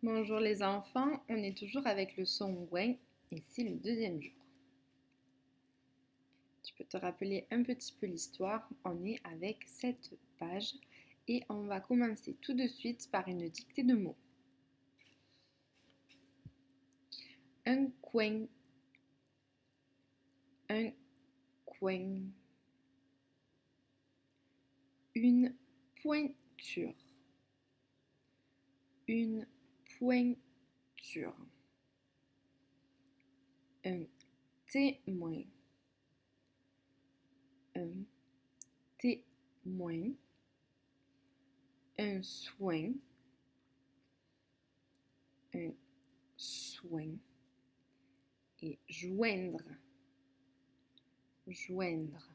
Bonjour les enfants, on est toujours avec le son ouin et c'est le deuxième jour. Tu peux te rappeler un petit peu l'histoire, on est avec cette page et on va commencer tout de suite par une dictée de mots. Un coin, un coin, une pointure, une pointure, un témoin, un témoin, un soin, un soin et joindre, joindre.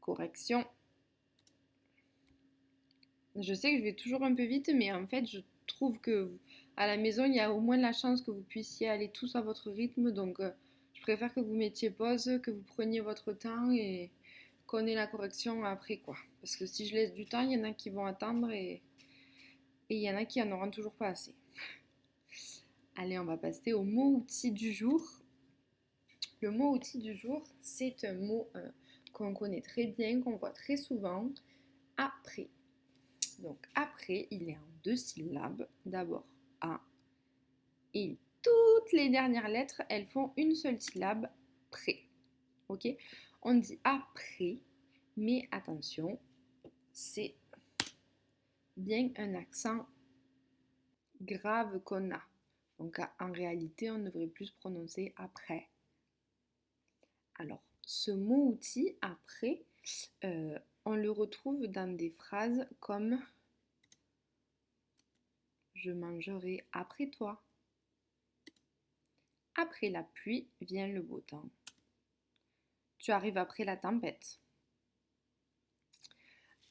Correction. Je sais que je vais toujours un peu vite, mais en fait, je trouve que à la maison, il y a au moins la chance que vous puissiez aller tous à votre rythme. Donc, je préfère que vous mettiez pause, que vous preniez votre temps et qu'on ait la correction après, quoi. Parce que si je laisse du temps, il y en a qui vont attendre et il y en a qui en auront toujours pas assez. Allez, on va passer au mot-outil du jour. Le mot-outil du jour, c'est un mot qu'on connaît très bien, qu'on voit très souvent, après. Donc après, il est en deux syllabes. D'abord A et toutes les dernières lettres, elles font une seule syllabe, près. Ok? On dit après, mais attention, c'est bien un accent grave qu'on a. Donc en réalité, on devrait plus prononcer après. Alors, ce mot-outil après, on le retrouve dans des phrases comme je mangerai après toi. Après la pluie vient le beau temps. Tu arrives après la tempête.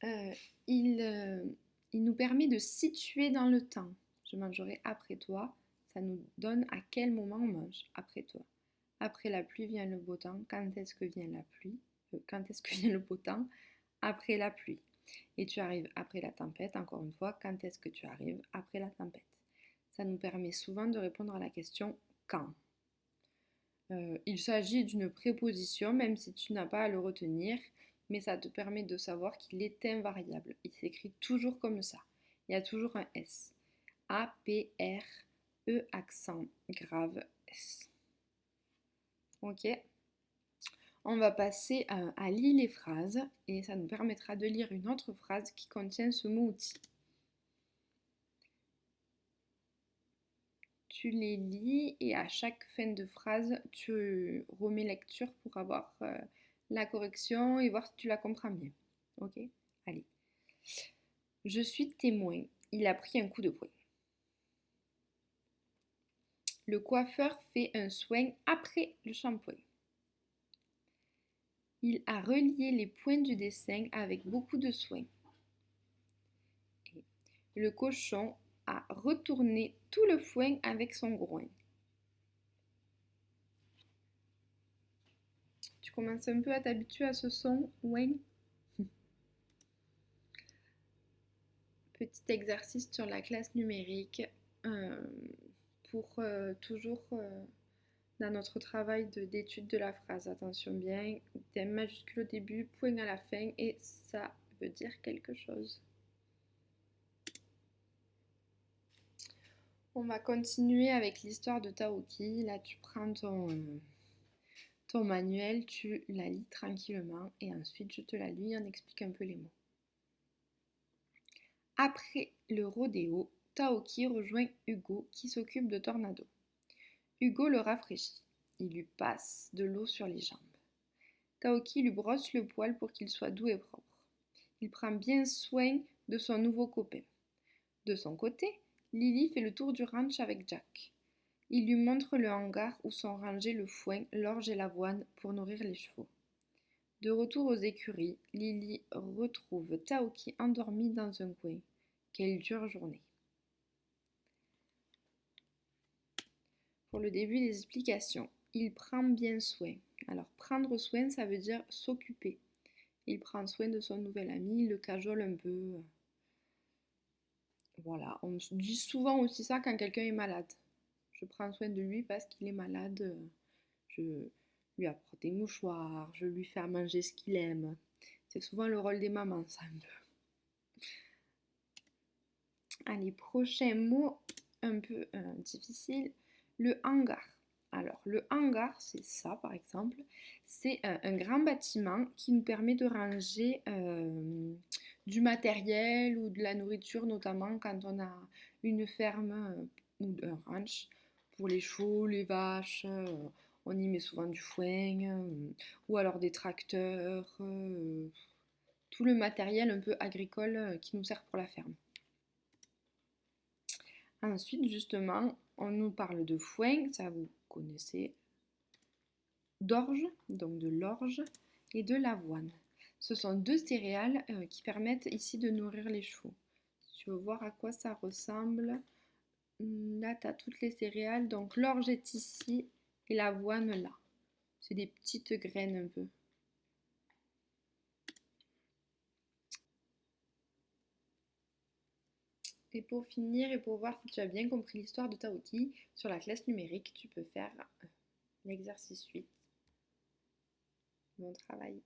Euh, il, euh, il nous permet de situer dans le temps. Je mangerai après toi. Ça nous donne à quel moment on mange après toi. Après la pluie vient le beau temps. Quand est-ce que vient la pluie? Quand est-ce que vient le beau temps? Après la pluie. Et tu arrives après la tempête. Encore une fois, quand est-ce que tu arrives après la tempête? Ça nous permet souvent de répondre à la question quand. Il s'agit d'une préposition, même si tu n'as pas à le retenir, mais ça te permet de savoir qu'il est invariable. Il s'écrit toujours comme ça. Il y a toujours un S. A, P, R, E, accent grave, S. Ok? On va passer à lire les phrases et ça nous permettra de lire une autre phrase qui contient ce mot outil. Tu les lis et à chaque fin de phrase, tu remets lecture pour avoir la correction et voir si tu la comprends bien. Ok? Allez. Je suis témoin. Il a pris un coup de poing. Le coiffeur fait un soin après le shampoing. Il a relié les points du dessin avec beaucoup de soin. Et le cochon a retourné tout le foin avec son groin. Tu commences un peu à t'habituer à ce son, ouin. Petit exercice sur la classe numérique euh, pour toujours dans notre travail d'étude de la phrase. Attention bien, des majuscules au début, point à la fin et ça veut dire quelque chose. On va continuer avec l'histoire de Taoki. Là, tu prends ton manuel, tu la lis tranquillement et ensuite je te la lis et on explique un peu les mots. Après le rodéo, Taoki rejoint Hugo qui s'occupe de Tornado. Hugo le rafraîchit. Il lui passe de l'eau sur les jambes. Taoki lui brosse le poil pour qu'il soit doux et propre. Il prend bien soin de son nouveau copain. De son côté, Lily fait le tour du ranch avec Jack. Il lui montre le hangar où sont rangés le foin, l'orge et l'avoine pour nourrir les chevaux. De retour aux écuries, Lily retrouve Taoki endormi dans un coin. Quelle dure journée. Pour le début des explications, il prend bien soin. Alors prendre soin, ça veut dire s'occuper. Il prend soin de son nouvel ami, il le cajole un peu. Voilà, on me dit souvent aussi ça quand quelqu'un est malade. Je prends soin de lui parce qu'il est malade. Je lui apporte des mouchoirs, je lui fais à manger ce qu'il aime. C'est souvent le rôle des mamans, ça un peu. Allez, prochain mot un peu difficile, le hangar. Alors, le hangar, c'est ça par exemple. C'est un grand bâtiment qui nous permet de ranger du matériel ou de la nourriture, notamment quand on a une ferme ou un ranch pour les chevaux, les vaches. On y met souvent du foin ou alors des tracteurs, tout le matériel un peu agricole qui nous sert pour la ferme. Ensuite, justement, on nous parle de foin, ça vous connaissez, d'orge, donc de l'orge, et de l'avoine. Ce sont deux céréales qui permettent ici de nourrir les chevaux. Si tu veux voir à quoi ça ressemble, là, tu as toutes les céréales. Donc, l'orge est ici et l'avoine là. C'est des petites graines un peu. Et pour finir, et pour voir si tu as bien compris l'histoire de ta outil, sur la classe numérique, tu peux faire l'exercice 8. Bon travail.